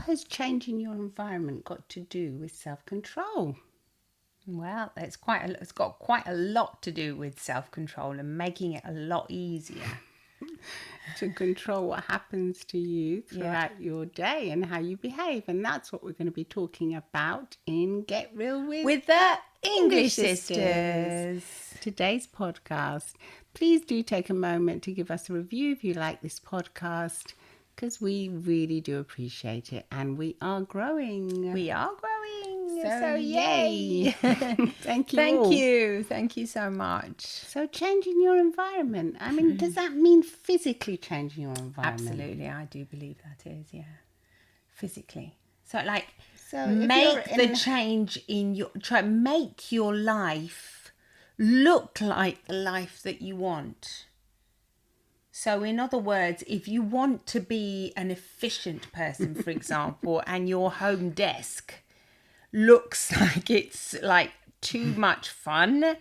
has changing your environment got to do with self-control? Well, it's got quite a lot to do with self-control and making it a lot easier. To control what happens to you throughout your day and how you behave. And that's what we're going to be talking about in Get Real with the English Sisters. Today's podcast. Please do take a moment to give us a review if you like this podcast, because we really do appreciate it, and we are growing. We are growing. So yay. Thank you Thank all. you. Thank you so much. So changing your environment. I mean, does that mean physically changing your environment? Absolutely. I do believe that is, yeah. Physically. So So make the change make your life look like the life that you want. So in other words, if you want to be an efficient person, for example, and your home desk looks like it's like too much fun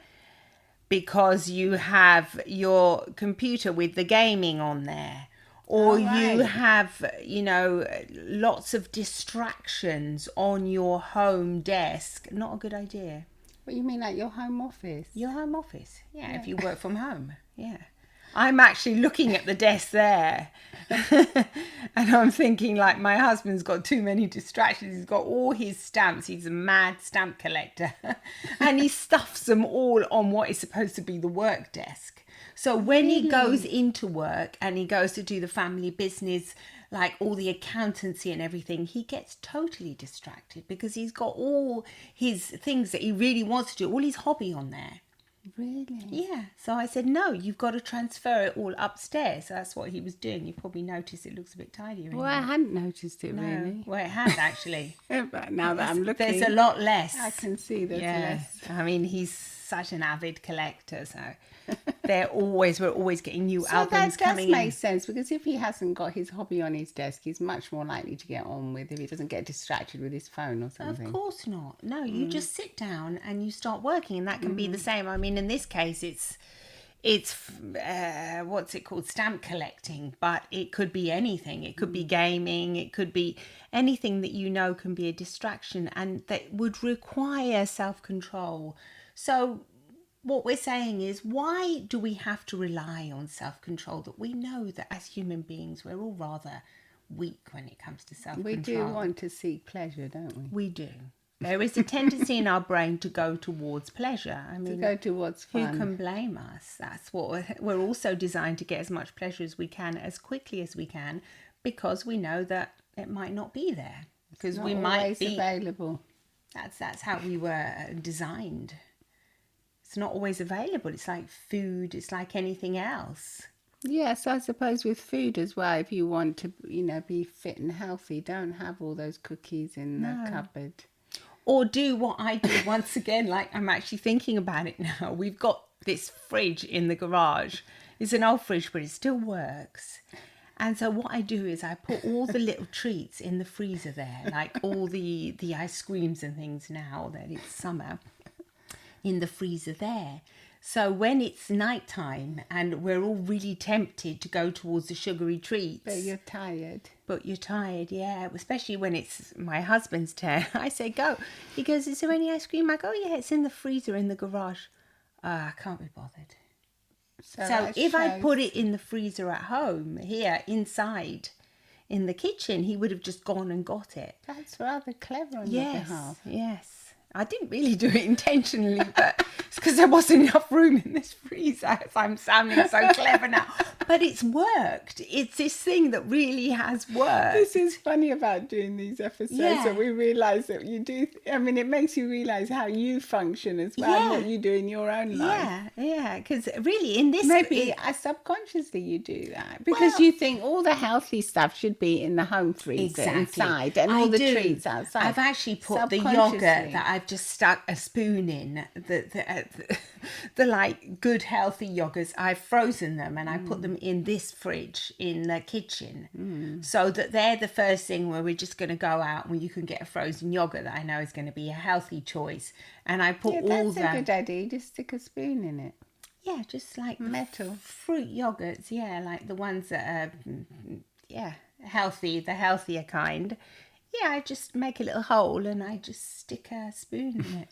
because you have your computer with the gaming on there, or you have, lots of distractions on your home desk, not a good idea. What you mean, like your home office? Your home office, yeah. If you work from home, yeah. I'm actually looking at the desk there and I'm thinking, like, my husband's got too many distractions. He's got all his stamps. He's a mad stamp collector and he stuffs them all on what is supposed to be the work desk. So when he goes into work and he goes to do the family business, like all the accountancy and everything, he gets totally distracted because he's got all his things that he really wants to do, all his hobby on there. Really? Yeah. So I said, no, you've got to transfer it all upstairs. So that's what he was doing. You probably noticed it looks a bit tidier. Well, I hadn't noticed it, No. Really. Well, it has actually. But now that I'm looking, there's a lot less. I can see there's less. I mean, he's such an avid collector, so we're always getting new albums coming in. That does make sense, because if he hasn't got his hobby on his desk, he's much more likely to get on with if he doesn't get distracted with his phone or something. Of course not. No, you just sit down and you start working, and that can be the same. I mean, in this case, it's what's it called, stamp collecting, but it could be anything. It could be gaming, it could be anything that can be a distraction and that would require self-control. So what we're saying is, why do we have to rely on self-control that we know that as human beings we're all rather weak when it comes to self-control? We do want to seek pleasure, don't we? We do. There is a tendency in our brain to go towards pleasure. I mean, to go towards fun. Who can blame us? That's what we're also designed to get as much pleasure as we can, as quickly as we can, because we know that it might not be there. Because we might be available. That's how we were designed. It's not always available. It's like food. It's like anything else. Yes, I suppose with food as well, if you want to, be fit and healthy, don't have all those cookies in the cupboard. Or do what I do once again, like I'm actually thinking about it now. We've got this fridge in the garage. It's an old fridge, but it still works. And so what I do is I put all the little treats in the freezer there, like all the ice creams and things now that it's summer, in the freezer there. So when it's nighttime and we're all really tempted to go towards the sugary treats. But you're tired. Yeah. Especially when it's my husband's turn. I say, go. He goes, is there any ice cream? I go, yeah, it's in the freezer in the garage. I can't be bothered. So if I put it in the freezer at home, here, inside, in the kitchen, he would have just gone and got it. That's rather clever on your behalf. Yes. I didn't really do it intentionally, but it's because there wasn't enough room in this freezer. I'm sounding so clever now. But it's worked. It's this thing that really has worked. This is funny about doing these episodes, that we realise that you do. I mean, it makes you realise how you function as well, and what you do in your own life. Yeah, because really in this... Maybe subconsciously you do that, because you think all the healthy stuff should be in the home freezer inside, and all the treats outside. I've actually put the yoghurt that I've just stuck a spoon in, the like good healthy yogurts, I've frozen them and I put them in this fridge in the kitchen, so that they're the first thing where we're just going to go out when you can get a frozen yogurt that I know is going to be a healthy choice, and I put all that's a good idea. Just stick a spoon in it. Yeah, just like metal fruit yogurts, like the ones that are healthy, the healthier kind. Yeah, I just make a little hole and I just stick a spoon in it.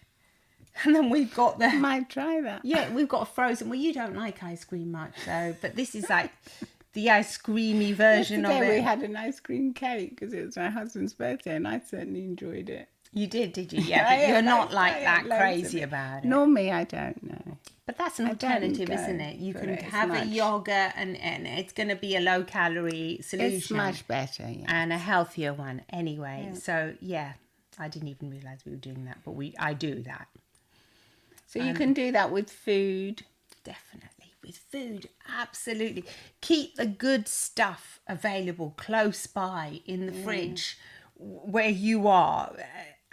And then we've got the... Might try that. Yeah, we've got a frozen... Well, you don't like ice cream much, so... But this is like the ice creamy version of Yesterday it. we had an ice cream cake because it was my husband's birthday and I certainly enjoyed it. You did you? Yeah, but you're not like that crazy it. about it. Normally I don't know. But that's an I don't alternative, go isn't it? You for can it as have a much. yogurt and it's going to be a low-calorie solution. It's much better, yeah. And a healthier one anyway. Yeah. So, yeah, I didn't even realise we were doing that, but I do that. So you can do that with food. Definitely. With food, absolutely. Keep the good stuff available close by in the fridge where you are.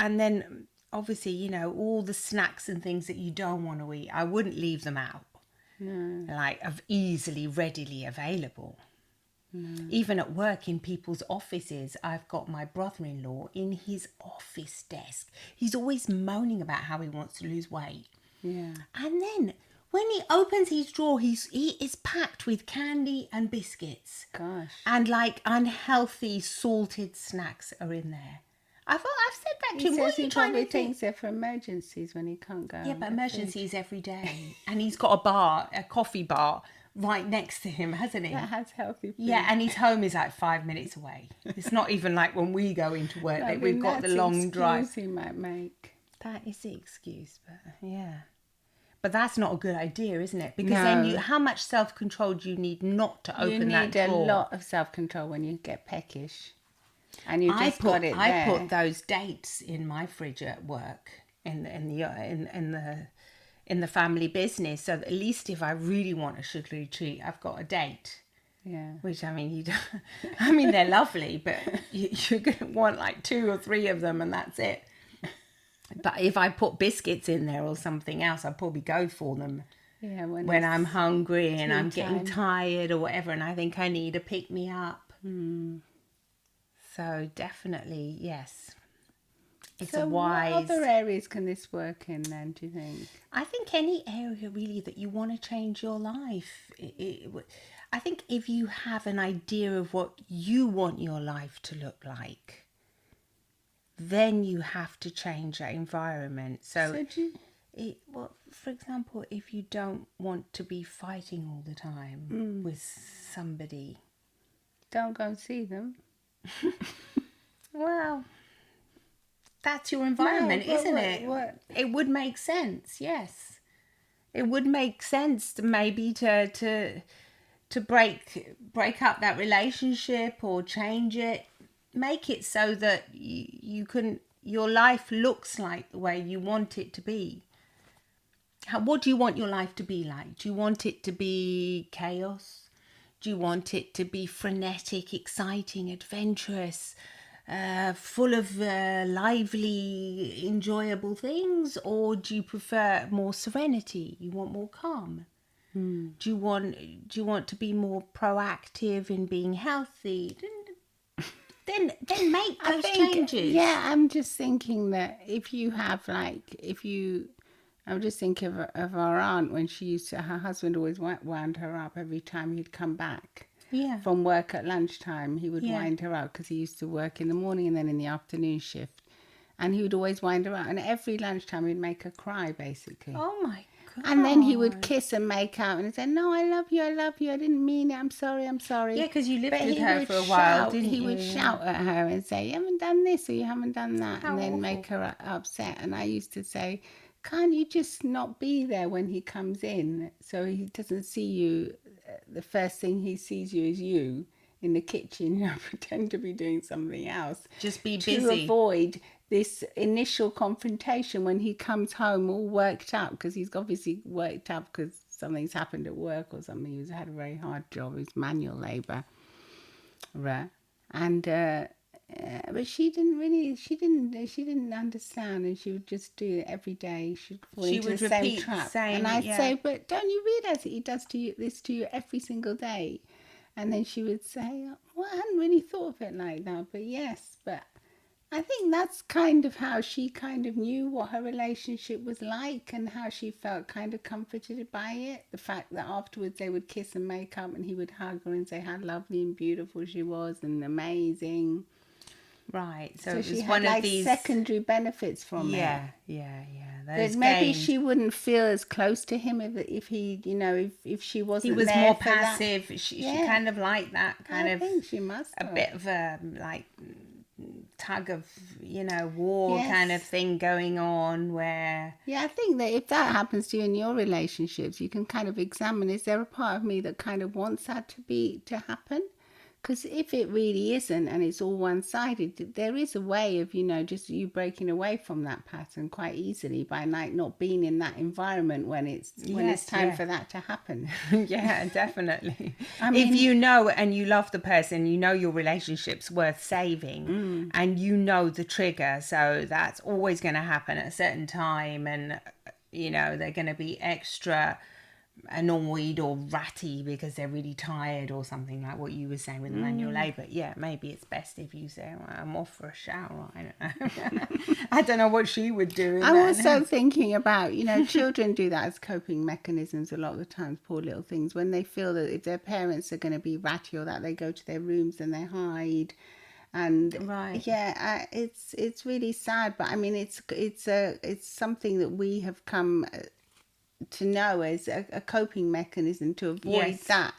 And then, obviously, you know, all the snacks and things that you don't want to eat, I wouldn't leave them out. No. Like, easily, readily available. No. Even at work, in people's offices, I've got my brother-in-law in his office desk. He's always moaning about how he wants to lose weight. Yeah. And then when he opens his drawer, he is packed with candy and biscuits. Gosh. And like unhealthy salted snacks are in there. I've said that to him. What are you trying to do? Thinks they're for emergencies when he can't go. Yeah, but emergencies every day. And he's got a coffee bar right next to him, hasn't he? That has healthy food. Yeah, and his home is like 5 minutes away. It's not even like when we go into work that we've got the long drive. He might make. That is the excuse, but yeah. But that's not a good idea, isn't it? Because then how much self-control do you need not to open that drawer? You need a lot of self-control when you get peckish. And you just got it there. I put those dates in my fridge at work in the family business, so that at least if I really want a sugary treat, I've got a date. Yeah. Which I mean, I mean they're lovely, but you're going to want like 2 or 3 of them, and that's it. But if I put biscuits in there or something else, I'd probably go for them. Yeah, when I'm hungry and I'm getting tired or whatever, and I think I need a pick me up. So definitely, yes. It's a wise... what other areas can this work in then, do you think? I think any area really that you want to change your life. I think if you have an idea of what you want your life to look like, then you have to change that environment. So for example, if you don't want to be fighting all the time with somebody, don't go and see them. Well, that's your environment, isn't it? It would make sense, yes. It would make sense to maybe to break up that relationship or change it. Make it so that your life looks like the way you want it to be. What do you want your life to be like? Do you want it to be chaos? Do you want it to be frenetic, exciting, adventurous, full of lively, enjoyable things? Or do you prefer more serenity? You want more calm? Do you want to be more proactive in being healthy? Then make those changes. Yeah, I'm just thinking that I'm just thinking of our aunt when she used to, her husband always wound her up every time he'd come back from work at lunchtime. He would wind her up because he used to work in the morning and then in the afternoon shift. And he would always wind her up. And every lunchtime he'd make her cry, basically. Oh, my God. And then he would kiss and make out and he'd say, no, I love you, I didn't mean it, I'm sorry. Yeah, because you lived with her for a while, didn't you? He would shout at her and say, you haven't done this or you haven't done that. How and then awful. Make her upset. And I used to say, can't you just not be there when he comes in so he doesn't see you? The first thing he sees you is you in the kitchen, pretend to be doing something else. Just be busy. To avoid this initial confrontation when he comes home all worked up, because he's obviously worked up because something's happened at work or something. He's had a very hard job. He's manual labour. Right. And but she didn't understand, and she would just do it every day. She'd fall into the same trap. And I'd say, but don't you realise that he does this to you every single day? And then she would say, well, I hadn't really thought of it like that, but yes. But I think that's kind of how she kind of knew what her relationship was like and how she felt kind of comforted by it. The fact that afterwards they would kiss and make up and he would hug her and say how lovely and beautiful she was and amazing. Right. So, So it she was had one of like these. secondary benefits from it. Yeah. That Those maybe gains. she wouldn't feel as close to him if he, if she He wasn't was there more for that. passive. She Yeah, kind of liked that kind I of think she must a have. bit of a like tug of war kind of Yes. thing going on where Yeah, I think that if that happens to you in your relationships, you can kind of examine, is there a part of me that kind of wants that to happen? Because if it really isn't and it's all one-sided, there is a way of, just you breaking away from that pattern quite easily by like not being in that environment when it's yes, time yeah. for that to happen. Yeah, definitely. I If mean, you know and you love the person, you know your relationship's worth saving and you know the trigger, so that's always going to happen at a certain time, and they're going to be extra annoyed or ratty because they're really tired or something, like what you were saying with the manual labour. Yeah, maybe it's best if you say, well, I'm off for a shower. I don't know. I don't know what she would do in I'm that. also thinking about, children do that as coping mechanisms a lot of the times, poor little things, when they feel that if their parents are going to be ratty or that, they go to their rooms and they hide. And Right. yeah, it's really sad, but I mean, it's something that we have come to know as a coping mechanism to avoid Yes. that.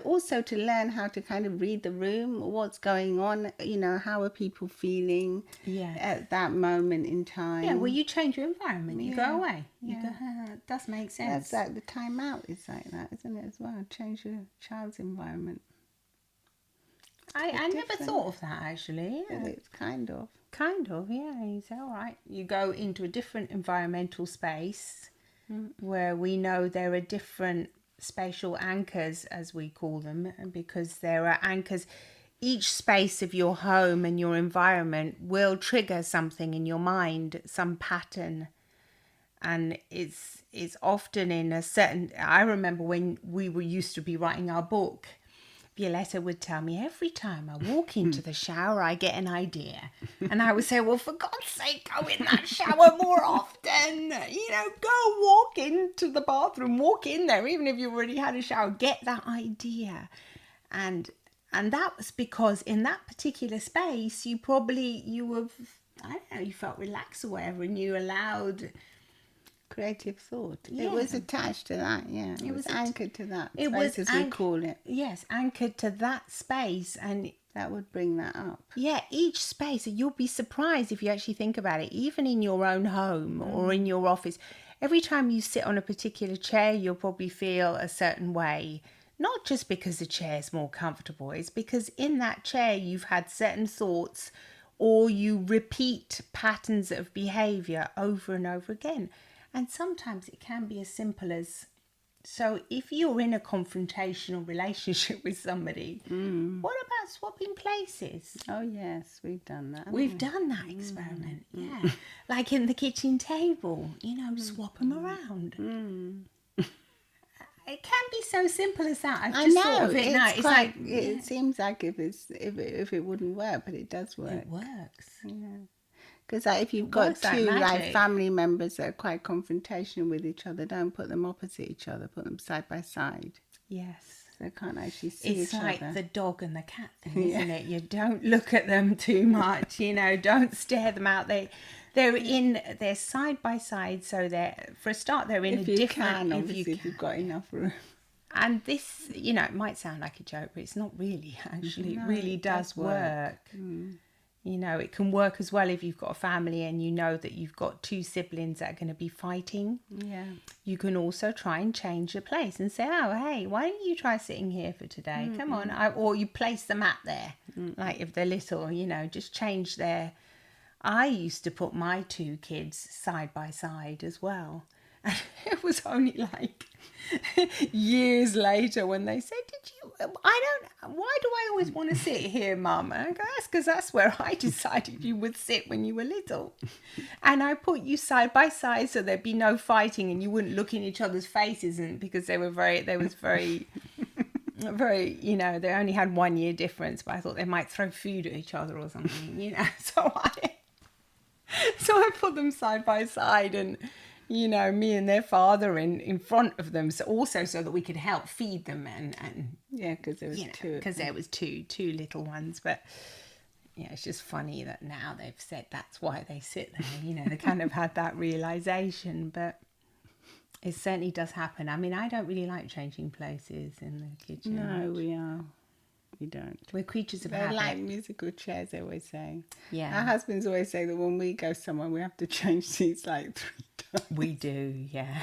Also to learn how to kind of read the room, what's going on, how are people feeling Yes. at that moment in time. Yeah, well, you change your environment, you Yeah. go away. You Yeah. go, it does make sense. That's like the time out is like that, isn't it, as well? Change your child's environment. I never different. thought of that, actually. But it's kind of. Kind of, yeah. You say, all right, you go into a different environmental space where we know there are different spatial anchors, as we call them, because there are anchors. Each space of your home and your environment will trigger something in your mind, some pattern. And it's often in a certain... I remember when we were used to be writing our book, Violetta would tell me, every time I walk into the shower, I get an idea. And I would say, well, for God's sake, go in that shower more often. Go walk into the bathroom, walk in there, even if you already had a shower, get that idea. And that was because in that particular space, you felt relaxed or whatever, and you allowed... Creative thought. Yeah. It was attached to that, yeah. It was anchored to that It space, was as we call it. Yes, anchored to that space. And that would bring that up. Yeah, each space, you'll be surprised if you actually think about it, even in your own home or in your office. Every time you sit on a particular chair, you'll probably feel a certain way. Not just because the chair's more comfortable, it's because in that chair you've had certain thoughts, or you repeat patterns of behaviour over and over again. And sometimes it can be as simple as, so if you're in a confrontational relationship with somebody, what about swapping places? Oh, yes, we've done that. We've done that experiment, yeah. Like in the kitchen table, swap them around. It can be so simple as that. I've just thought of it now. It's like... It seems like if it wouldn't work, but it does work. It works. Yeah. Because if you've got two family members that are quite confrontational with each other, don't put them opposite each other. Put them side by side. Yes. So they can't actually see each other. It's like the dog and the cat thing, isn't it? You don't look at them too much. Don't stare them out. They're side by side. So for a start, they're in a different... Obviously, if you've got enough room. And this, it might sound like a joke, but it's not really. Actually, it really does work. It can work as well if you've got a family and you know that you've got two siblings that are going to be fighting. Yeah. You can also try and change the place and say, oh, hey, why don't you try sitting here for today? Come on. Or you place the mat there. Like if they're little, just change their... I used to put my two kids side by side as well. And it was only like years later when they said, why do I always want to sit here, Mum? And I go, that's because that's where I decided you would sit when you were little. And I put you side by side so there'd be no fighting and you wouldn't look in each other's faces, and because they was very, they only had 1 year difference, but I thought they might throw food at each other or something, So I put them side by side, and me and their father in front of them, so also so that we could help feed them, and yeah, because there was two. Because there was two little ones, but Yeah, it's just funny that now they've said that's why they sit there. You know, they kind of had that realization, but it certainly does happen. I mean, I don't really like changing places in the kitchen. No, we don't. We're creatures of They're habit. like musical chairs, they always say. Yeah. Our husbands always say that when we go somewhere, we have to change seats like 3 times. We do, yeah.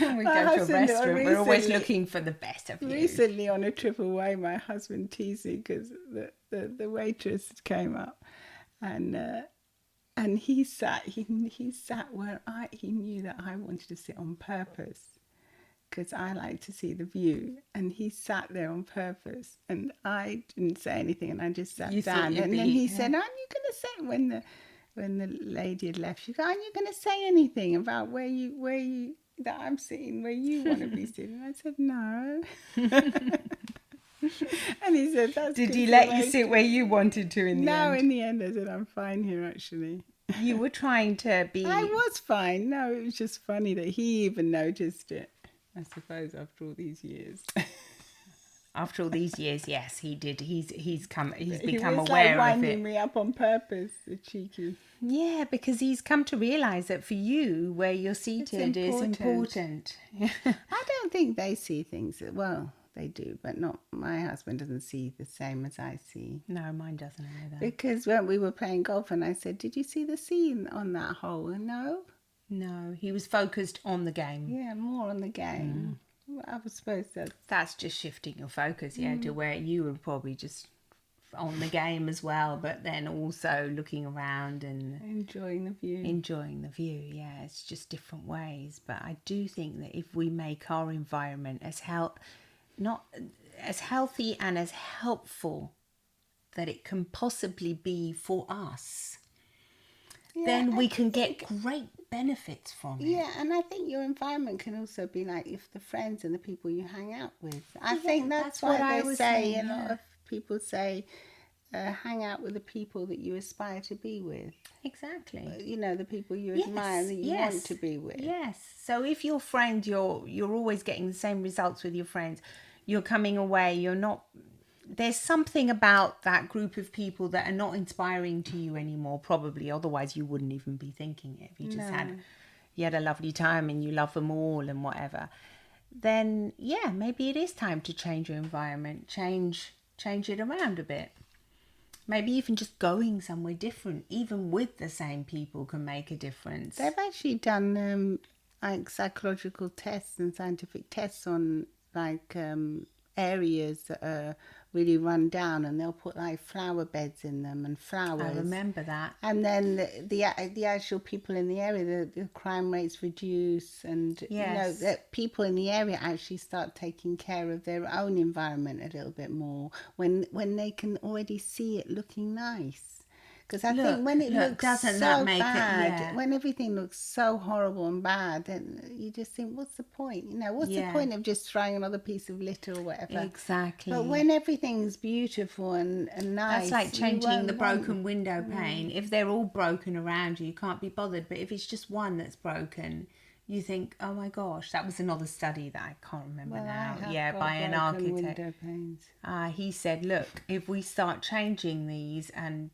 We My go to a husband restaurant, we're always recently- looking for the best of you. Recently, on a trip away, my husband teased me because the waitress came up, and he sat where he knew that I wanted to sit on purpose, because I like to see the view, and he sat there on purpose, and I didn't say anything, and I just sat You thought down, you'd and be- then he yeah. said, "Aren't you going to say when the lady had left? She go, aren't you going to say anything about where you that I'm sitting where you want to be sitting?" And I said, "No." And he said, "That's Did good he to let you make sit where you wanted to in the No, end? in the end, I said, "I'm fine here, actually." You were trying to be... I was fine. No, it was just funny that he even noticed it, I suppose, after all these years. After all these years, yes, he did. He's He become was aware like of winding it. me up on purpose, the cheeky. Yeah, because he's come to realise that for you, where you're seated is important. important. I don't think they see things, well, they do, but not, my husband doesn't see the same as I see. No, mine doesn't either. Because when we were playing golf and I said, "Did you see the scene on that hole?" And no. No, he was focused on the game. Yeah, more on the game. Well, I was supposed to. That's just shifting your focus, yeah, to where you were probably just on the game as well, but then also looking around and Enjoying the view. enjoying the view. Yeah, it's just different ways. But I do think that if we make our environment not as healthy and as helpful that it can possibly be for us, then we can get great benefits from it. Yeah, and I think your environment can also be like if the friends and the people you hang out with. I think that's what why I they was say, saying, a lot yeah. of people say, hang out with the people that you aspire to be with. Exactly. You know, the people you admire that you want to be with. Yes. So if your friend, you're always getting the same results with your friends, you're coming away, you're not... There's something about that group of people that are not inspiring to you anymore, probably. Otherwise, you wouldn't even be thinking it. If you just had a lovely time and you love them all and whatever, then yeah, maybe it is time to change your environment, change it around a bit. Maybe even just going somewhere different, even with the same people, can make a difference. They've actually done like psychological tests and scientific tests on like areas that are really run down, and they'll put like flower beds in them and flowers. I remember that. And then the actual people in the area, the crime rates reduce, and you know that people in the area actually start taking care of their own environment a little bit more when they can already see it looking nice. Because I think when it looks doesn't so that make bad, when everything looks so horrible and bad, then you just think, what's the point? You know, what's the point of just throwing another piece of litter or whatever? Exactly. But when everything's beautiful and nice, that's like changing the broken window pane. If they're all broken around you, you can't be bothered. But if it's just one that's broken, you think, oh my gosh, that was another study that I can't remember now. By an architect. Window panes. He said, look, if we start changing these, and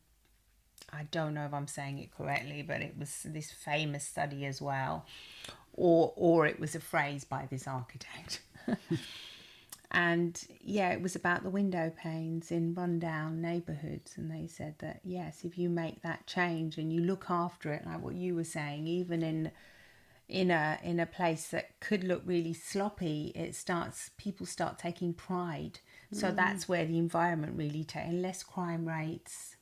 I don't know if I'm saying it correctly, but it was this famous study as well, or it was a phrase by this architect. And yeah, it was about the window panes in rundown neighbourhoods, and they said that yes, if you make that change and you look after it, like what you were saying, even in a place that could look really sloppy, people start taking pride. So that's where the environment really less crime rates,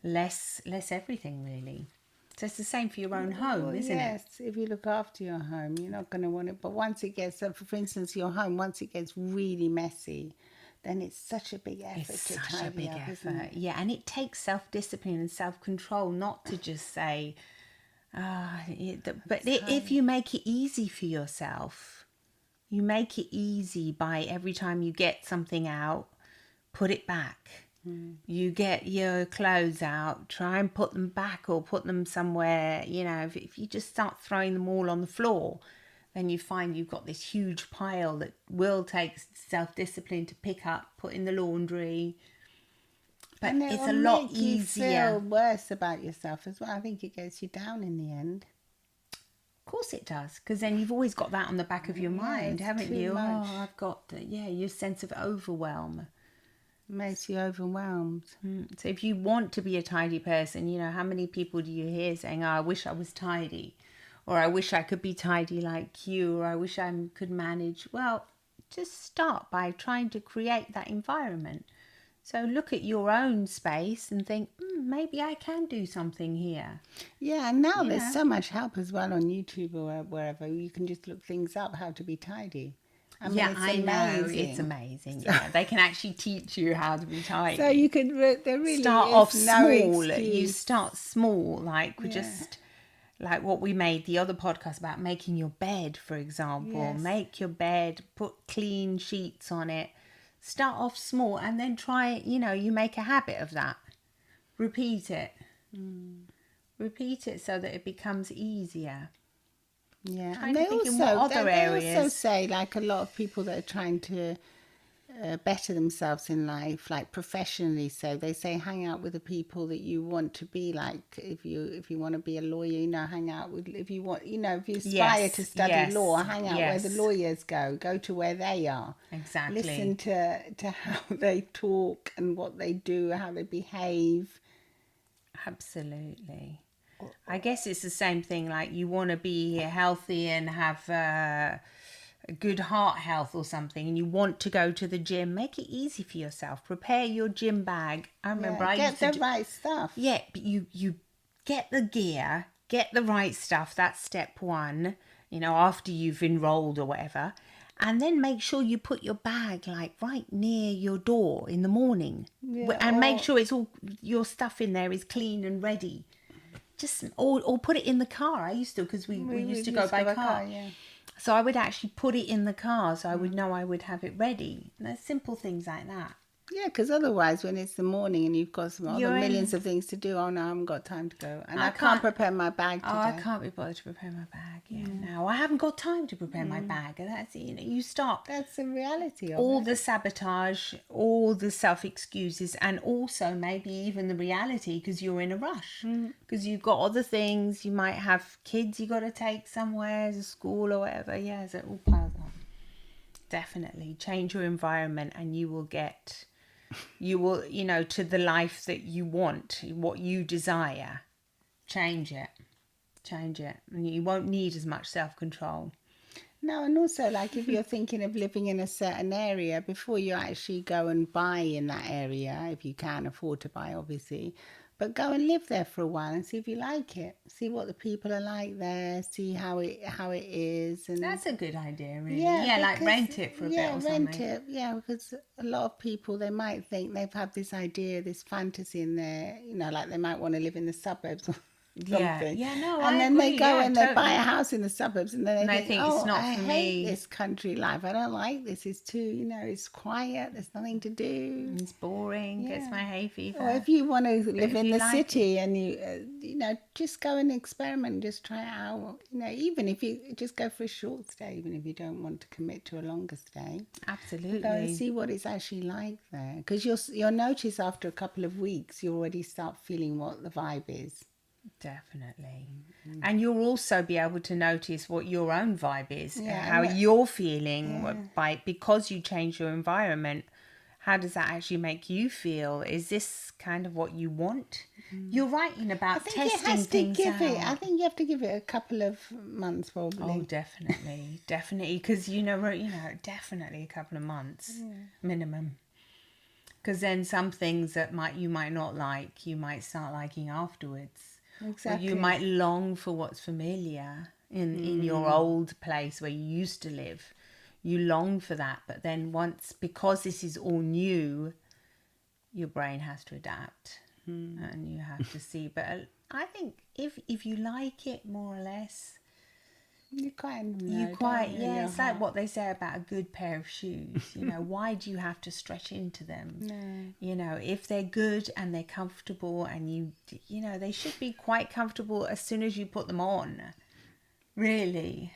less everything really. So it's the same for your own home, isn't it? Yes, if you look after your home, you're not going to want it. But once it gets, for instance, your home, once it gets really messy, then it's such a big effort to tidy up, isn't it? Yeah, and it takes self-discipline and self-control not to just say, if you make it easy for yourself, you make it easy by every time you get something out, put it back. You get your clothes out, try and put them back or put them somewhere. You know, if you just start throwing them all on the floor, then you find you've got this huge pile that will take self-discipline to pick up, put in the laundry. But and it's it'll a lot make you easier. feel worse about yourself as well. I think it gets you down in the end. Of course it does, because then you've always got that on the back of your mind, it's haven't too you? much. Oh, I've got, your sense of overwhelm. Makes you overwhelmed. So if you want to be a tidy person, how many people do you hear saying, oh, I wish I was tidy, or I wish I could be tidy like you, or I wish I could manage. Well, just start by trying to create that environment. So look at your own space and think, maybe I can do something here. Yeah, and now You there's know? so much help as well on YouTube or wherever. You can just look things up, how to be tidy. I mean, it's I know, amazing. it's amazing. Yeah, they can actually teach you how to be tidy. So you could, there really Start is off no small. You excuse. start small, like Yeah. just like what we made the other podcast about making your bed, for example. Yes. Make your bed, put clean sheets on it. Start off small and then try, you make a habit of that. Repeat it. Repeat it so that it becomes easier. Yeah, Trying and to they think in also what other they also areas. say, like, a lot of people that are trying to better themselves in life, like professionally. So they say hang out with the people that you want to be like. If you want to be a lawyer, hang out with. If you want, if you aspire to study law, hang out where the lawyers go. Go to where they are. Exactly. Listen to how they talk and what they do, how they behave. Absolutely. I guess it's the same thing, like you want to be healthy and have a good heart health or something, and you want to go to the gym. Make it easy for yourself. Prepare your gym bag. I remember I used to get the right stuff. Yeah, but you get the gear, get the right stuff. That's step one, after you've enrolled or whatever. And then make sure you put your bag like right near your door in the morning. Yeah, And make sure it's all, your stuff in there is clean and ready. Just or put it in the car. I used to, because we used to go by car. Yeah. So I would actually put it in the car so I would know I would have it ready. And there's simple things like that. Yeah, because otherwise, when it's the morning and you've got some other You're millions of things to do, no, I haven't got time to go, and I can't can't- prepare my bag today. Oh, I can't be bothered to prepare my bag. Yeah, no, I haven't got time to prepare my bag. And that's, you start That's the reality of all it. the sabotage, all the self-excuses, and also maybe even the reality, because you're in a rush. Because you've got other things. You might have kids you got to take somewhere, to school or whatever. Yeah, so it all piles up. Definitely. Change your environment and you will, to the life that you want, what you desire. Change it. And you won't need as much self-control. No, and also, like, if you're thinking of living in a certain area, before you actually go and buy in that area, if you can afford to buy, obviously, but go and live there for a while and see if you like it. See what the people are like there. See how it is. And That's a good idea, really. yeah, like because- rent it for a bit or something. rent it. Yeah, because a lot of people, they might think they've had this idea, this fantasy in there. Like they might want to live in the suburbs or something. Yeah, no, and I then agree. they go Yeah, and they buy totally. a house in the suburbs, and then they think, it's not I for hate me. this country life. I don't like this. It's too, it's quiet. There's nothing to do. It's boring. Gets my hay fever. Or if you want to live if in you the like city and just go and experiment, just try it out. Even if you just go for a short stay, even if you don't want to commit to a longer stay. Absolutely. Go and see what it's actually like there, because you'll notice after a couple of weeks you already start feeling what the vibe is. Definitely. And you'll also be able to notice what your own vibe is, how and you're feeling because you change your environment. How does that actually make you feel? Is this kind of what you want? You're right about testing things out. I think you have to give it a couple of months, probably. Oh, definitely, because definitely a couple of months minimum. Because then some things that you might not like, you might start liking afterwards. Exactly. Or you might long for what's familiar in your old place where you used to live. You long for that, but then because this is all new, your brain has to adapt, and you have to see. But I think if you like it more or less, You kind of it's like what they say about a good pair of shoes. Why do you have to stretch into them? No. If they're good and they're comfortable, and they should be quite comfortable as soon as you put them on. Really.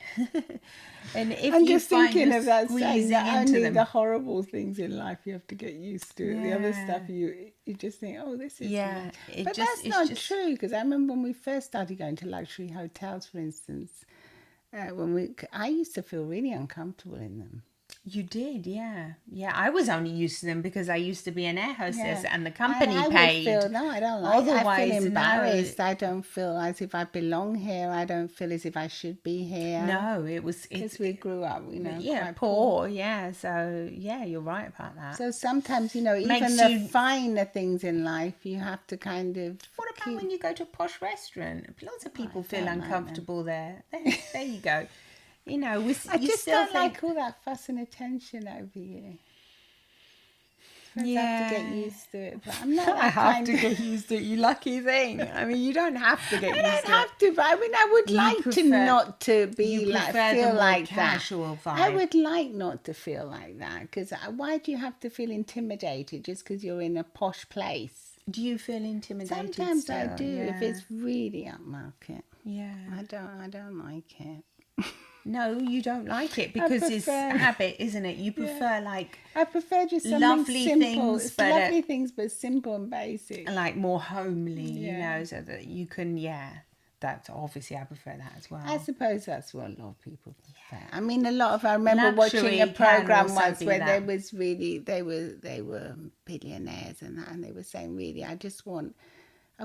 And if I'm you just find thinking you're of that saying squeezing that into only them, the horrible things in life you have to get used to. The other yeah, stuff you just think, oh, this is yeah, nice. But that's it's not just true, because I remember when we first started going to luxury hotels, for instance, I used to feel really uncomfortable in them. you did, yeah, yeah. I was only used to them because I used to be an air hostess Yeah. and the And company I would feel, paid. no, I don't like, I feel Otherwise, no, embarrassed. I don't feel as if I belong here. I don't feel as if I should be here. no. It was Because we grew up, yeah, quite poor. poor, yeah. So yeah, you're right about that. So sometimes, even Makes the you. finer things in life, you have to kind of What about keep. when you go to a posh restaurant? Lots of I people feel don't like them. uncomfortable there. There you go. I You just still don't think, like all that fuss and attention over you. I suppose I have to get yeah. used to it, but I'm not I that have kind to of. get used to it. You lucky thing. I mean, you don't have to I get used don't to it. have to, but I mean, I would You like to prefer not to you be like prefer the feel more like that. casual I vibe. would like not to feel like that, because why do you have to feel intimidated just because you're in a posh place? Do you feel intimidated Sometimes I still? do if Yeah. it's really upmarket. Yeah. I don't like it. No, you don't like it I because it's prefer, habit, isn't it? You yeah. prefer like I prefer just something lovely simple. things, It's but lovely things, but simple and basic. like more homely, Yeah. so that you can, yeah. That's obviously I prefer that as well. I suppose that's what a lot of people prefer. I mean, I remember watching Luxury a can program also once be where that. they were billionaires and that, and they were saying, really, I just want.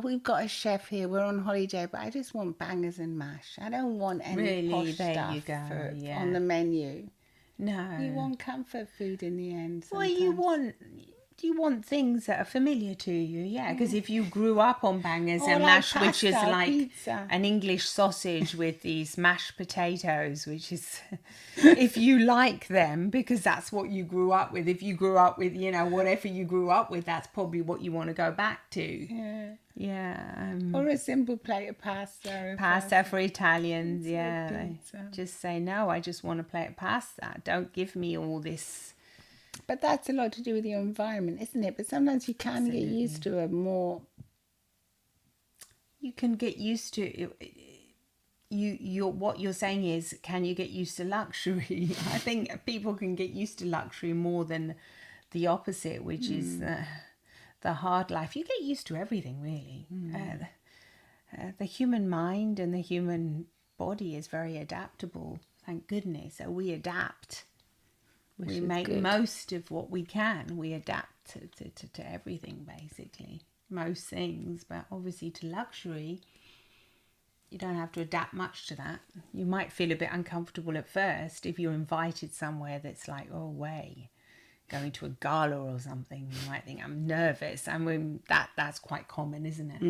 We've got a chef here. We're on holiday, but I just want bangers and mash. I don't want any Really, posh there stuff you go. on Yeah. the menu. You No. want comfort food in the end Well, sometimes. you want things that are familiar to you, yeah. Because if you grew up on bangers Or and like mash, which is pasta or like pizza. an English sausage with these mashed potatoes, which is if you like them, because that's what you grew up with. If you grew up with, whatever you grew up with, that's probably what you want to go back to. Yeah. Yeah. Or a simple plate of pasta. Pasta for Italians, Pizza, yeah. They pizza. just say, no, I just want a plate of pasta. Don't give me all this. But that's a lot to do with your environment, isn't it? But sometimes you can get used to a more. You can get used to it. What you're saying is, can you get used to luxury? I think people can get used to luxury more than the opposite, which is the hard life. You get used to everything, really. The human mind and the human body is very adaptable, thank goodness. So we adapt. We make most of what we can. We adapt to everything, basically. Most things, but obviously to luxury, you don't have to adapt much to that. You might feel a bit uncomfortable at first if you're invited somewhere that's like, oh, way, going to a gala or something. You might think, I'm nervous. I mean, that's quite common, isn't it?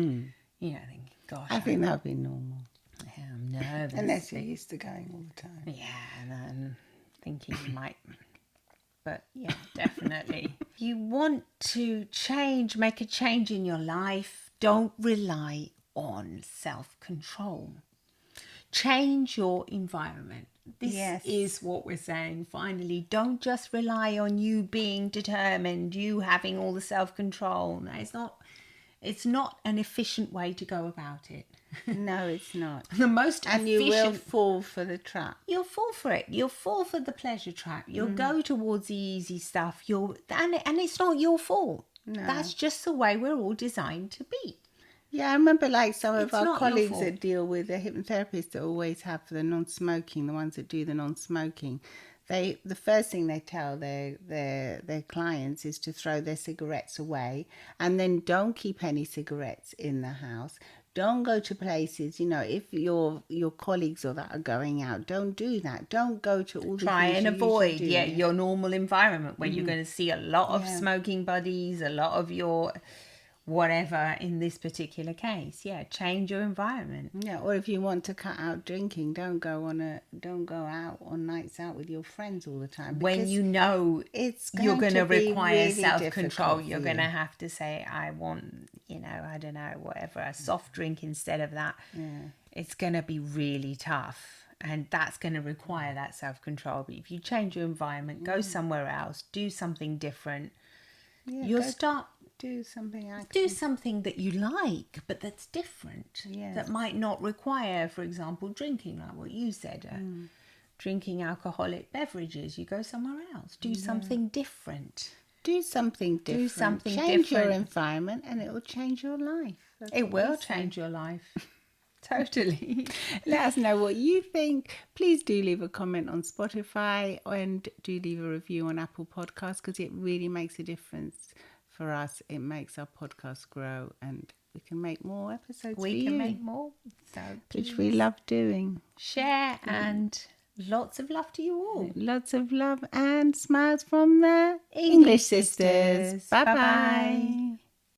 Think, gosh. I think that would be normal. Yeah, I'm nervous. Unless you're used to going all the time. Yeah, and then thinking you might. But yeah, definitely. If you want to make a change in your life, don't rely on self-control. Change your environment. This is what we're saying. Finally, don't just rely on you being determined, you having all the self-control. No, it's not an efficient way to go about it. No, it's not. The most And efficient. you will fall for the trap. You'll fall for it. You'll fall for the pleasure trap. You'll go towards the easy stuff. And it's not your fault. No. That's just the way we're all designed to be. Yeah, I remember like some of It's our not your colleagues fault. that deal with the hypnotherapists that always have for the non-smoking, the ones that do the non-smoking. The first thing they tell their clients is to throw their cigarettes away, and then don't keep any cigarettes in the house. Don't go to places, if your colleagues or that are going out, don't do that. Don't go to all the Try things and you avoid usually do. your normal environment where you're going to see a lot of smoking buddies, a lot of your whatever in this particular case. Yeah, change your environment. Yeah, or if you want to cut out drinking, don't go out on nights out with your friends all the time. When you know you're going to require really self-control, difficult you're for going to you. have to say, I want, I don't know, whatever, a soft drink instead of that. Yeah. It's going to be really tough. And that's going to require that self-control. But if you change your environment, go somewhere else, do something different, Yeah, you'll start do something active. Do something that you like, but that's different. Yes. That might not require, for example, drinking, like what you said. Drinking alcoholic beverages. You go somewhere else. Do something different. Do something different. Do something change your different. environment and it will change your life. That's It what will we say. change your life. Totally. Let us know what you think. Please do leave a comment on Spotify and do leave a review on Apple Podcasts, because it really makes a difference for us. It makes our podcast grow and we can make more episodes We for can you, make more. So which we love doing. share, and lots of love to you all. Lots of love and smiles from the English English sisters. sisters. Bye Bye-bye. bye.